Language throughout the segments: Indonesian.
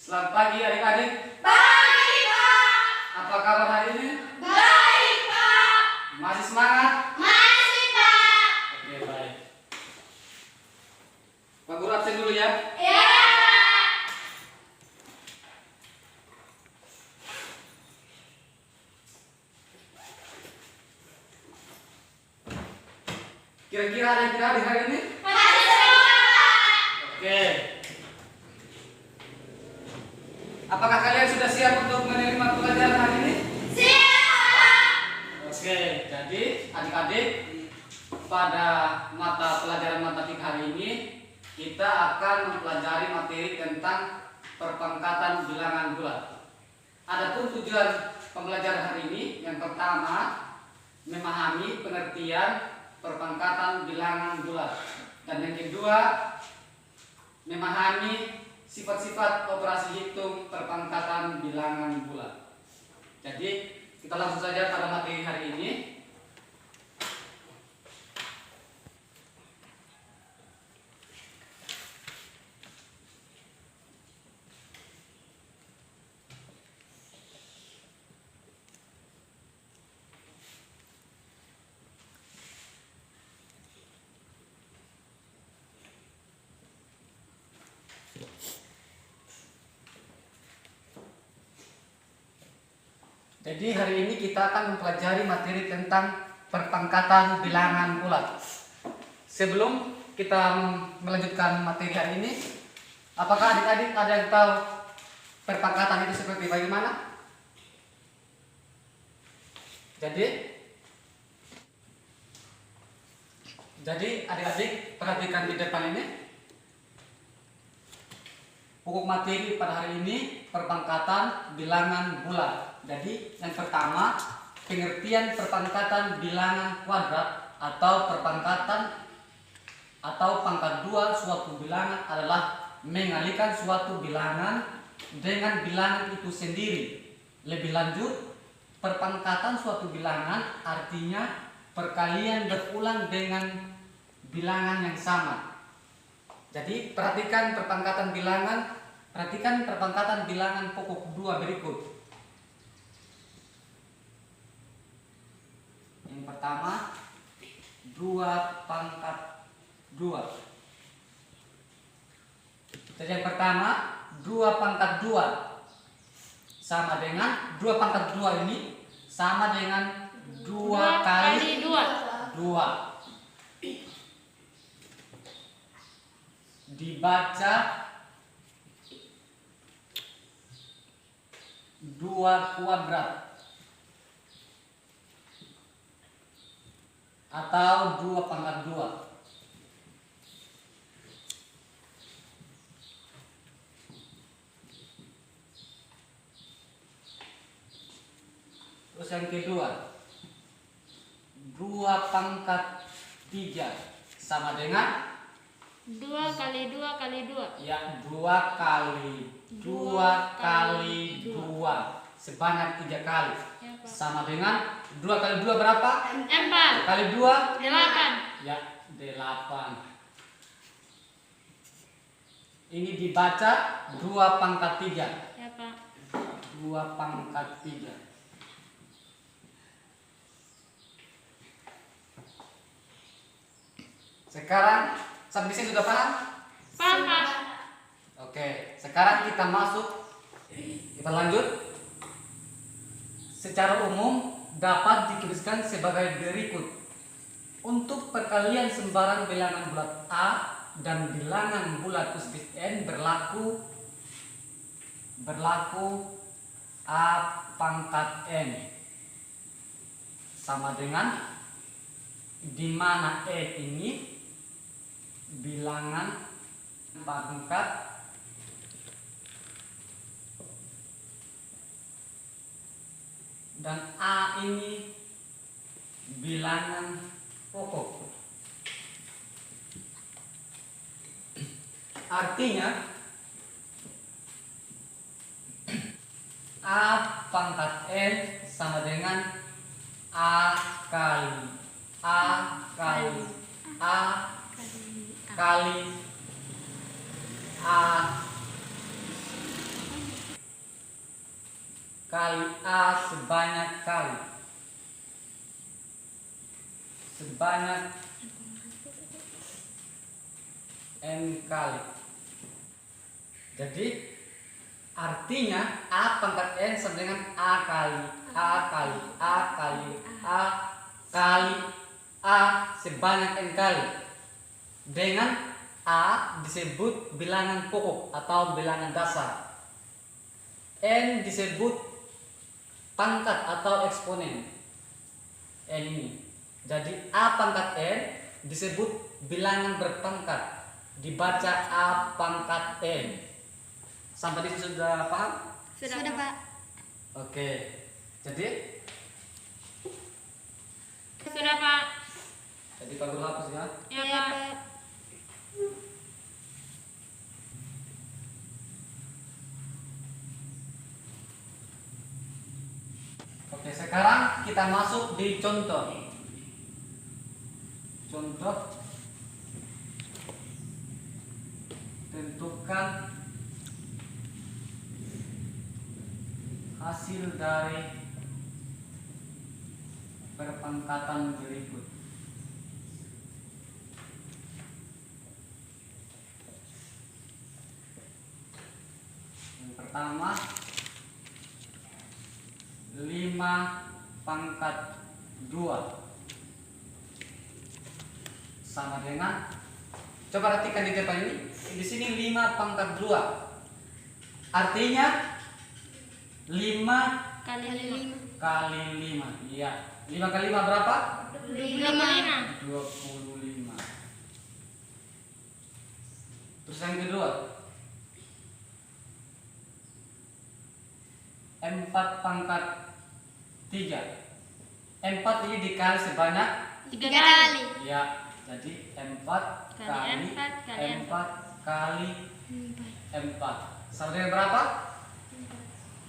Selamat pagi adik-adik. Baik, Pak. Apa kabar hari ini? Baik, Pak. Masih semangat? Masih, Pak. Oke, baik. Pak Guru absen dulu ya. Ya, Pak. Kira-kira ada yang tidak hadir hari ini? Masih semua, Pak. Oke. Apakah kalian sudah siap untuk menerima pelajaran hari ini? Siap, Pak. Oke, jadi adik-adik pada pelajaran matematik hari ini kita akan mempelajari materi tentang perpangkatan bilangan bulat. Adapun tujuan pembelajaran hari ini yang pertama memahami pengertian perpangkatan bilangan bulat, dan yang kedua memahami sifat-sifat operasi hitung perpangkatan bilangan bulat. Jadi kita langsung saja pada materi hari ini. Jadi hari ini kita akan mempelajari materi tentang perpangkatan bilangan bulat. Sebelum kita melanjutkan materi hari ini, apakah adik-adik ada yang tahu perpangkatan itu seperti bagaimana? Jadi adik-adik perhatikan di depan ini. Pokok materi pada hari ini perpangkatan bilangan bulat. Jadi yang pertama pengertian perpangkatan bilangan kuadrat atau perpangkatan atau pangkat dua suatu bilangan adalah mengalihkan suatu bilangan dengan bilangan itu sendiri. Lebih lanjut, perpangkatan suatu bilangan artinya perkalian berulang dengan bilangan yang sama. Jadi perhatikan perpangkatan bilangan pokok dua berikut. Yang pertama 2 pangkat 2. Jadi yang pertama 2 pangkat 2 sama dengan 2 pangkat 2 ini sama dengan 2 kali 2 dibaca 2 kuadrat atau 2 pangkat 2. Terus yang kedua 2 pangkat 3 sama dengan 2 kali 2 kali 2. ya 2 kali 2 kali 2 sebanyak 3 kali Ya, Pak. sama dengan 2 kali 2 berapa? 4 Kali 2 8. ya 8. Ini dibaca 2 pangkat 3. Ya, Pak. 2 pangkat 3. Sekarang sampai sini sudah paham? Paham, Pak. Oke, sekarang kita lanjut. Secara umum dapat dituliskan sebagai berikut. Untuk perkalian sembarang bilangan bulat A dan bilangan bulat positif N berlaku A pangkat N sama dengan di mana N ini bilangan pangkat dan A ini bilangan pokok. Artinya A pangkat N sama dengan A kali A kali A kali A kali A sebanyak kali. Sebanyak N kali. Jadi artinya A pangkat N sama dengan A kali A kali A kali A kali A sebanyak N kali. Dengan A disebut bilangan pokok atau bilangan dasar. N disebut pangkat atau eksponen. N ini. Jadi A pangkat N disebut bilangan berpangkat. Dibaca A pangkat N. Sampai di sini sudah paham? Sudah, Pak. Oke. Jadi Sudah, Pak. Jadi Pak Guru hapus ya. Ya, Iya, Pak. Pak. Oke, sekarang kita masuk di contoh. Contoh, tentukan hasil dari perpangkatan berikut. Yang pertama, 5 pangkat 2 sama dengan, coba perhatikan di depan ini, di sini 5 pangkat 2 artinya 5 Kali 5. kali 5. Iya, 5 kali 5 berapa? 25. 25. Terus yang kedua, 4 pangkat 3. 4 ini dikali sebanyak, 3 kali. ya, jadi 4 kali 4 kali 4 sama dengan berapa?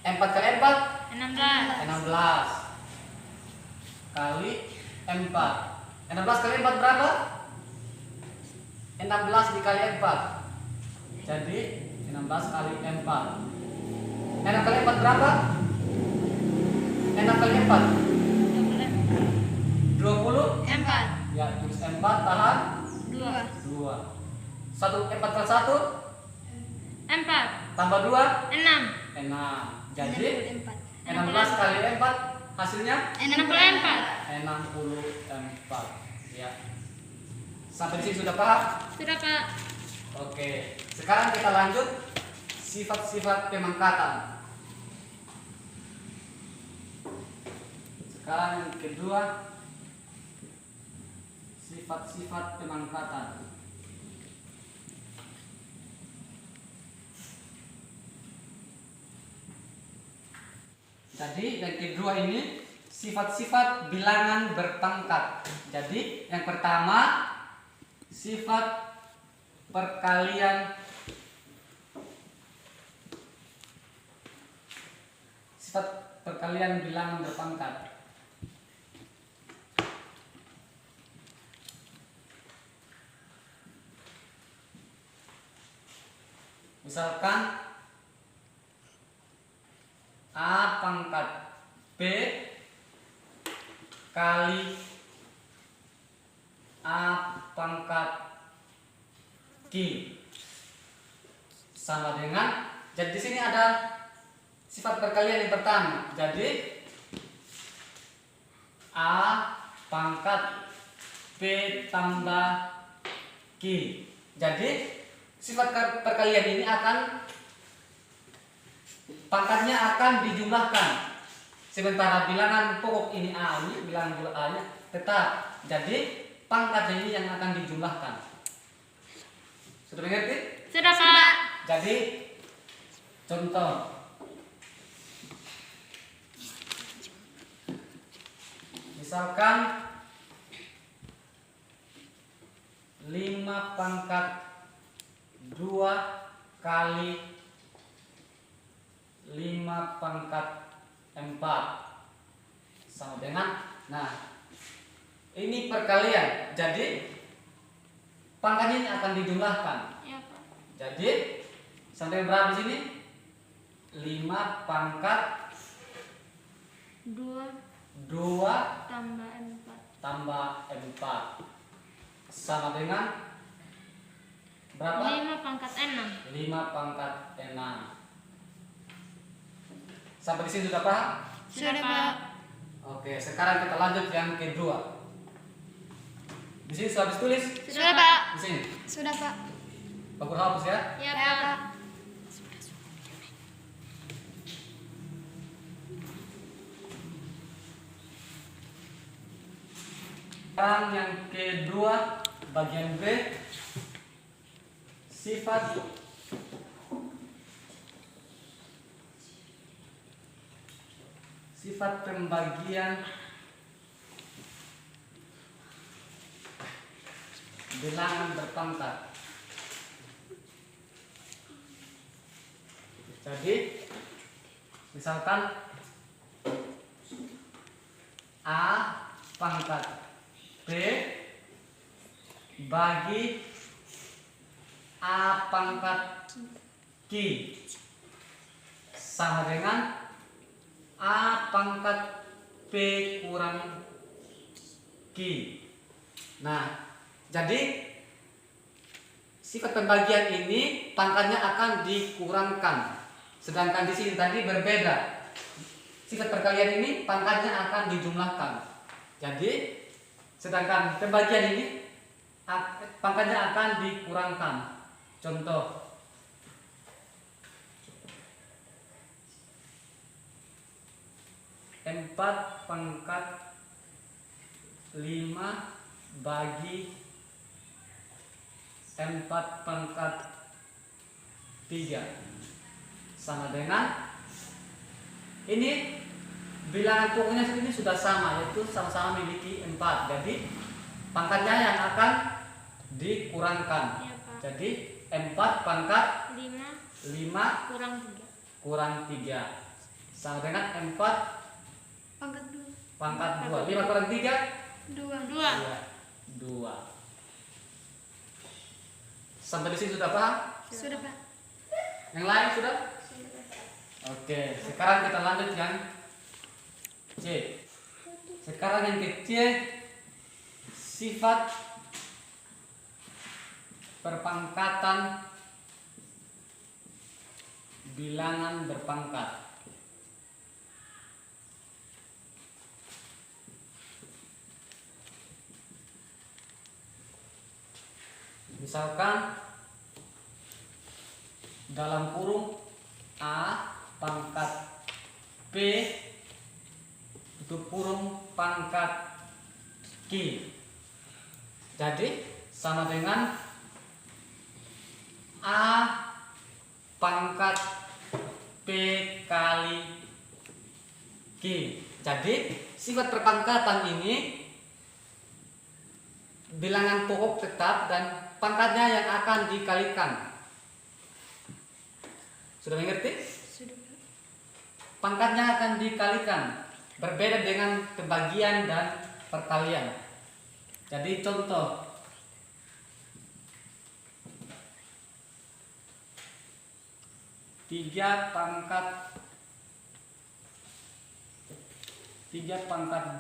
4 kali 4 16. 16 kali 4. 16 kali 4 berapa? 16 dikali 4. Jadi 16 kali 4. 6 kali 4 berapa? 6 kali 4 20. 4. Ya, terus 4 tahan 2. 2. 4 kali 1 4. tambah 2 6. 6. Jadi 64. 16 kali 4 hasilnya 64. 64. Ya. Sampai di sini sudah paham? Sudah, Pak. Oke. Sekarang kita lanjut sifat-sifat pemangkatan. Sekarang yang kedua, sifat-sifat pemangkatan. Jadi yang kedua ini sifat-sifat bilangan berpangkat. Jadi yang pertama sifat perkalian. Sifat perkalian bilangan berpangkat. Misalkan A pangkat B kali A pangkat Q sama dengan, jadi di sini ada sifat perkalian yang pertama. Jadi A pangkat B tambah Q. Jadi sifat perkalian ini akan, pangkatnya akan dijumlahkan. Sementara bilangan pokok ini A, ini bilangan pokok A nya tetap. Jadi pangkatnya ini yang akan dijumlahkan. Sudah mengerti? Sudah, Pak. Jadi contoh, misalkan 5 pangkat 2 kali 5 pangkat 4 sama dengan, nah ini perkalian, jadi pangkatnya ini akan dijumlahkan. Ya, Pak. Jadi sampai berapa di sini? 5 pangkat 2 2 tambah 4. tambah 4 sama dengan berapa? 5 pangkat 6. 5 pangkat 6. Sampai di sini sudah paham? Sudah, Pak. Oke, sekarang kita lanjut yang kedua. Di sini sudah habis tulis? Sudah, Pak. Di sini. Sudah, Pak. Bagus hapus ya. Ya, Ya, Pak. Pak. Sekarang yang kedua, bagian B, sifat pembagian bilangan berpangkat. Jadi, misalkan A pangkat B bagi A pangkat Q sama dengan A pangkat P kurang Q. Nah, jadi sifat pembagian ini pangkatnya akan dikurangkan. Sedangkan di sini tadi berbeda. Sifat perkalian ini pangkatnya akan dijumlahkan. Jadi sedangkan pembagian ini pangkatnya akan dikurangkan. Contoh, empat pangkat 5 bagi 4 pangkat 3 sama dengan ini bilangan pokoknya ini sudah sama, yaitu sama-sama memiliki 4. Jadi pangkatnya yang akan dikurangkan. Ya, Pak. Jadi 4 pangkat 5 5 kurang 3. kurang 3 sama dengan 4 Pangkat 2. pangkat 2. 5 kurang 3 2. 2. Sampai di sini sudah paham? Sudah, Pak. Yang lain sudah? Oke, sekarang kita lanjut yang C. Sekarang yang kecil, sifat perpangkatan bilangan berpangkat. Misalkan dalam kurung A pangkat P itu kurung pangkat Q. Jadi sama dengan A pangkat P kali Q. Jadi sifat perpangkatan ini bilangan pokok tetap dan pangkatnya yang akan dikalikan. Sudah mengerti? Sudah, Pak. Pangkatnya akan dikalikan, berbeda dengan pembagian dan perkalian. Jadi contoh, tiga pangkat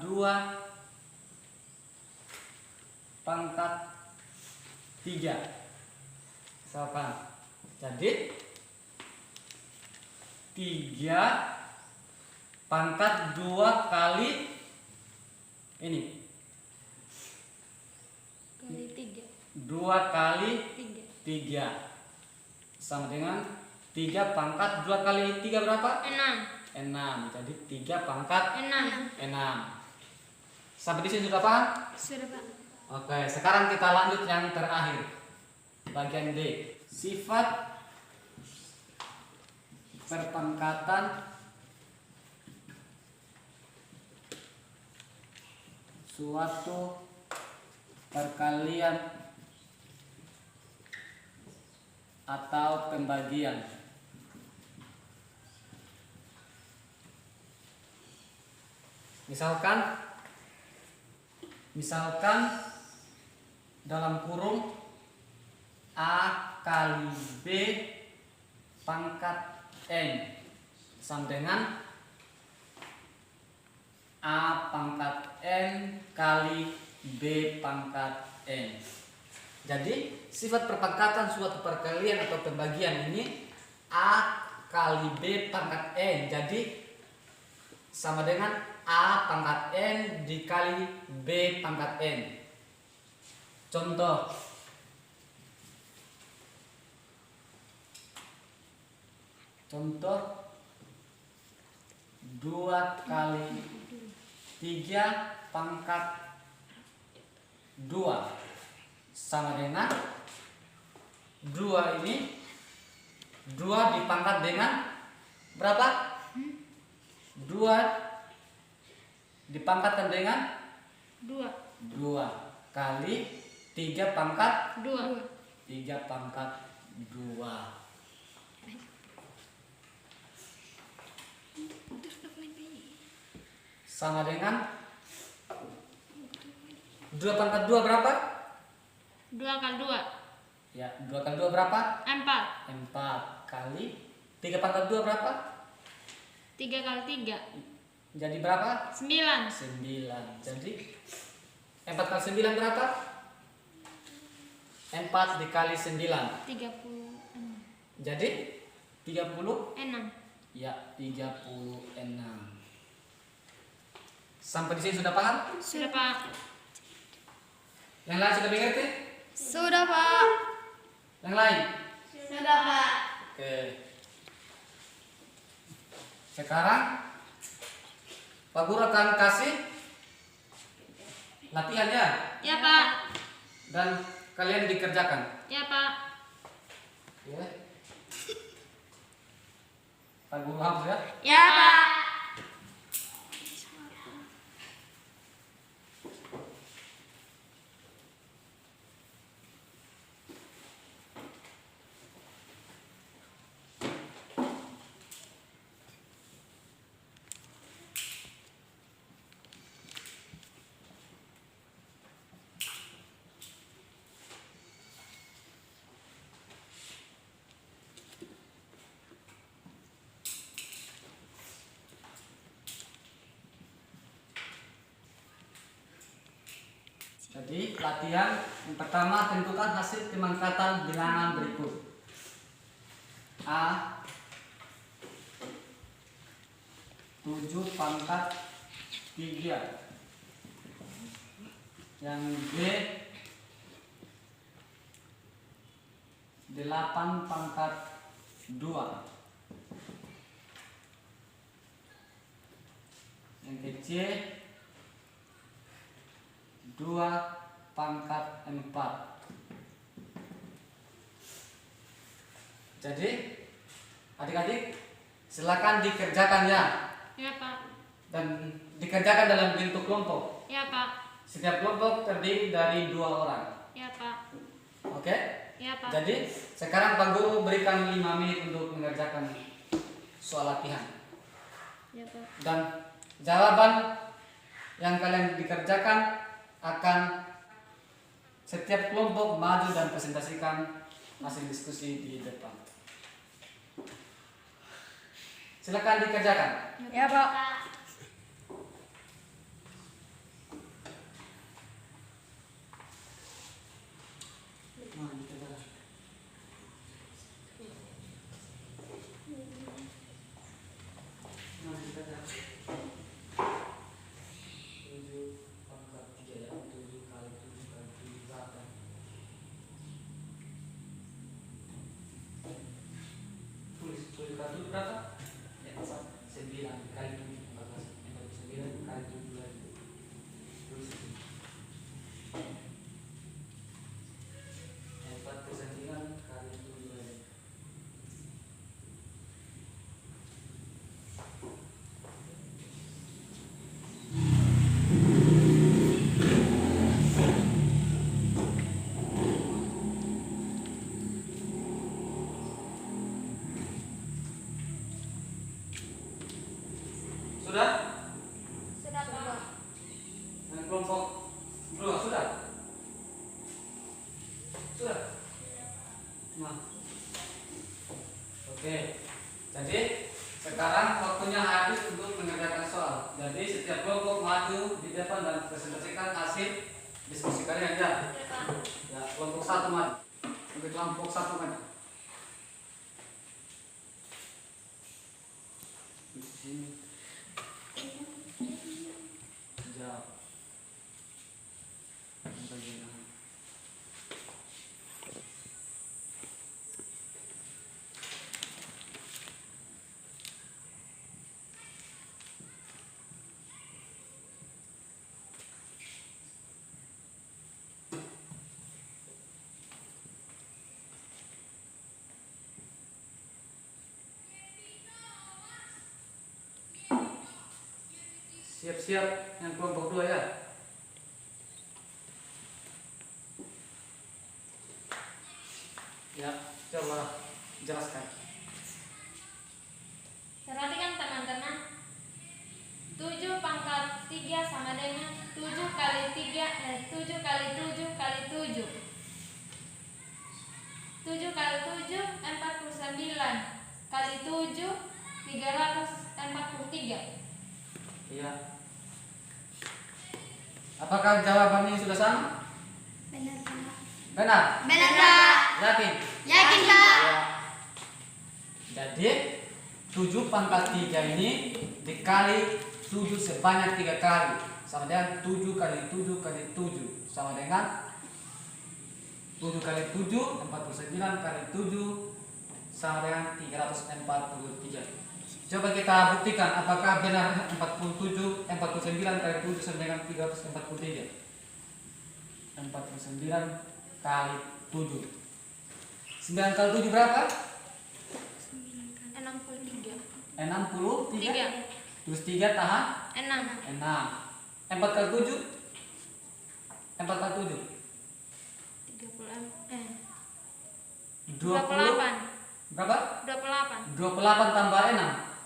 2 pangkat 3 misalkan. Jadi 3 pangkat 2 kali ini Kali 3. 2 kali 3. 3 sama dengan 3 pangkat 2 kali 3 berapa? 6. 6. Jadi 3 pangkat 6. 6. Sampai di sini sudah paham? Sudah, Pak. Oke, sekarang kita lanjut yang terakhir. Bagian D. Sifat perpangkatan suatu perkalian atau pembagian. Misalkan dalam kurung A kali B pangkat N sama dengan A pangkat N kali B pangkat N. Jadi sifat perpangkatan suatu perkalian atau pembagian ini A kali B pangkat N. Jadi sama dengan A pangkat N dikali B pangkat N. Contoh, contoh 2 kali 3 pangkat 2 sama dengan 2 ini 2 dipangkat dengan berapa? 2 dipangkatkan dengan 2. 2 kali 3 pangkat 2. 3 pangkat 2 sama dengan 2 pangkat 2 berapa? 2 kali 2. Ya, 2 kali 2 berapa? 4. 4 kali 3 pangkat 2 berapa? 3 kali 3. Jadi berapa? 9. 9. Jadi 4 kali 9 berapa? 4 dikali 9. 36. Jadi 30? 6. Ya, 36. Sampai di sini sudah paham? Sudah, Pak. Yang lain sudah mengerti? Sudah, Pak. Yang lain? Sudah, Pak. Oke. Sekarang Pak Guru akan kasih latihan ya, Ya, Pak. dan kalian dikerjakan. Ya, Pak. Ya. Pak Guru harus ya. Ya, Pak. Jadi latihan yang pertama, tentukan hasil pemangkatan bilangan berikut. A 7 pangkat 3, yang B 8 pangkat 2, yang ke C 2 pangkat 4. Jadi adik-adik silakan dikerjakan ya, Ya, Pak. dan dikerjakan dalam bentuk kelompok. Ya, Pak. Setiap kelompok terdiri dari 2 orang. Ya, Pak. Oke? Ya, Pak. Jadi sekarang Pak Guru berikan 5 menit untuk mengerjakan soal latihan. Ya, Pak. Dan jawaban yang kalian dikerjakan akan setiap kelompok maju dan presentasikan hasil diskusi di depan. Silakan dikerjakan. Ya, Pak. Tulis kartu berapa? Ya, 9 kali 7 pangkat kelompok 1 kan. Di sini. Jawab. Bagian A. Siap-siap yang kelompok 2 ya. Ya, coba jelaskan. Perhatikan teman-teman. 7 pangkat 3 sama dengan 7 kali 3, 7 kali 7 kali 7. 7 kali 7, 49. Kali 7, 343. Iya. Apakah jawaban ini sudah sama? Benar, Pak. Benar. Benar, Pak. Yakin? Yakin, Pak. Ya. Jadi 7 pangkat 3 ini dikali 7 sebanyak 3 kali sama dengan 7 kali 7 kali 7 sama dengan 7 kali 7 49 kali 7 sama dengan 343. Coba kita buktikan apakah benar 49 kali 7 sama dengan 343. 49 kali 7. 9 kali 7 berapa? 63. 63. Terus 3 tahan 6. 6. 4 kali 7? 4 kali 7? 20. 28. Berapa? 28. 28 tambah 6.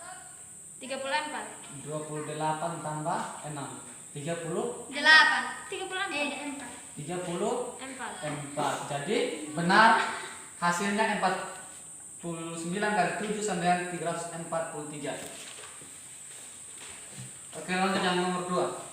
34. 28 tambah 6. 30. 8. 34. 34. Jadi benar hasilnya 49 kali 7 sama dengan 343. Oke, lanjut yang nomor 2.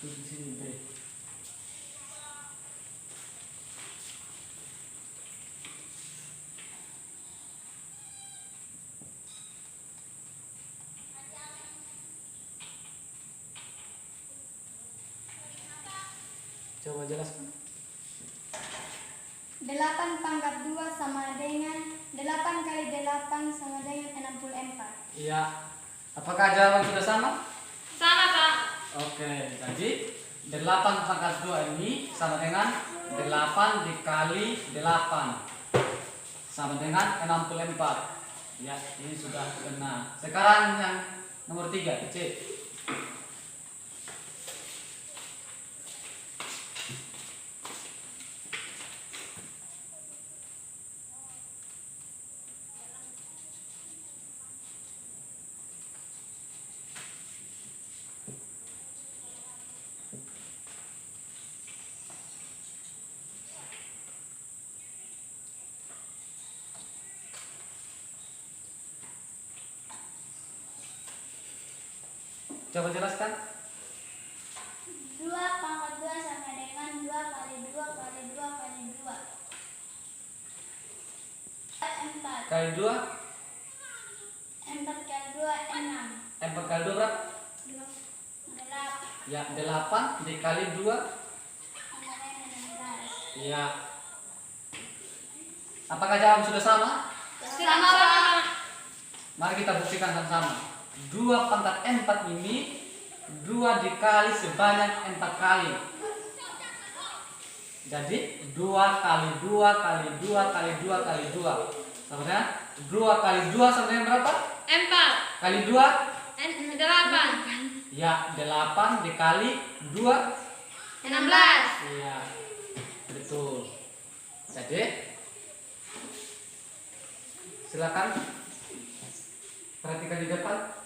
Di sini B. Coba jelaskan. 8 pangkat 2 sama dengan 8 kali 8 sama dengan 64. Iya. Apakah jawaban sudah sama? Sama, Pak. Oke, jadi 8 pangkat 2 ini sama dengan 8 dikali 8 sama dengan 64. Ya, ini sudah benar. Sekarang yang nomor 3, C. Coba jelaskan. 2 pangkat 2 sama dengan 2 kali 2 kali 2 kali 2. 4. Kali 2, 4 kali 2, 6. 4 kali 2 berapa? 8. Ya, 8 dikali 2. Sama dengan 16. Ya. Apakah jawaban sudah sama? Sama, Pak. Mari kita buktikan sama-sama. 2 pangkat 4 ini 2 dikali sebanyak 4 kali. Jadi 2 kali 2 kali 2 kali 2 kali 2 sama dengan 2 kali 2 sama dengan berapa? 4. Kali 2? 8. Ya, 8 dikali 2. 16. Iya, betul. Jadi silakan perhatikan di depan.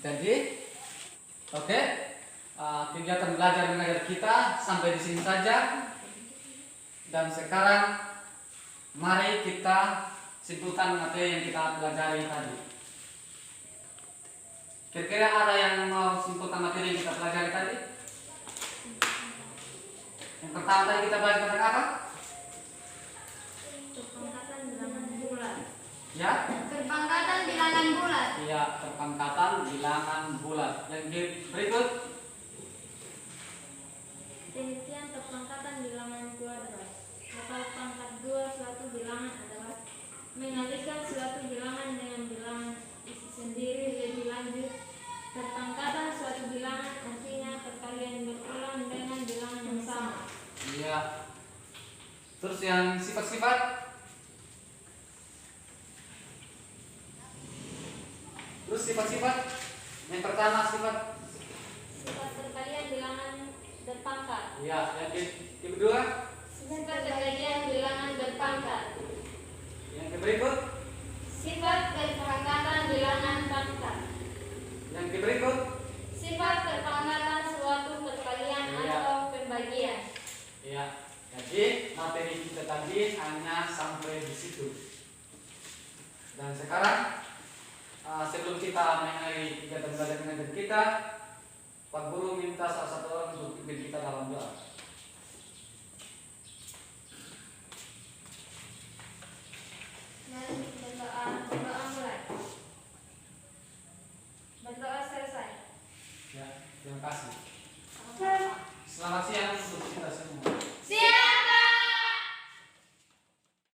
Jadi, oke, kegiatan belajar mengajar kita sampai di sini saja. Dan sekarang mari kita simpulkan materi yang kita pelajari tadi. Kira-kira ada yang mau simpulkan materi yang kita pelajari tadi? Yang pertama tadi kita bahas tentang apa? Perpangkatan bilangan bulat. Ya? Perpangkatan bilangan bulat. Iya, perpangkatan bilangan bulat. Yang berikut? Penelitian perpangkatan bilangan kuadrat. Level pangkat 2 suatu bilangan adalah mengalihkan suatu bilangan dengan bilangan isi sendiri lebih lanjut. Perpangkatan suatu bilangan artinya perkalian berulang dengan bilangan yang sama. Iya. Terus yang sifat-sifat? Terus sifat-sifat? Yang pertama sifat? Sifat perkalian bilangan berpangkat. Iya. Yang kedua? Sifat perkalian bilangan berpangkat. Yang berikut? Sifat perpangkatan bilangan pangkat. Yang berikut? Sifat perpangkatan suatu perkalian Iya. atau pembagian. Iya. Jadi materi kita tadi hanya sampai di situ. Dan sekarang sebelum kita mengakhiri kegiatan belajar mengajar kita, Pak Guru minta salah satu orang untuk pimpin kita dalam doa. Mari berdoa. Berdoa mulai. Berdoa selesai. Ya, terima kasih.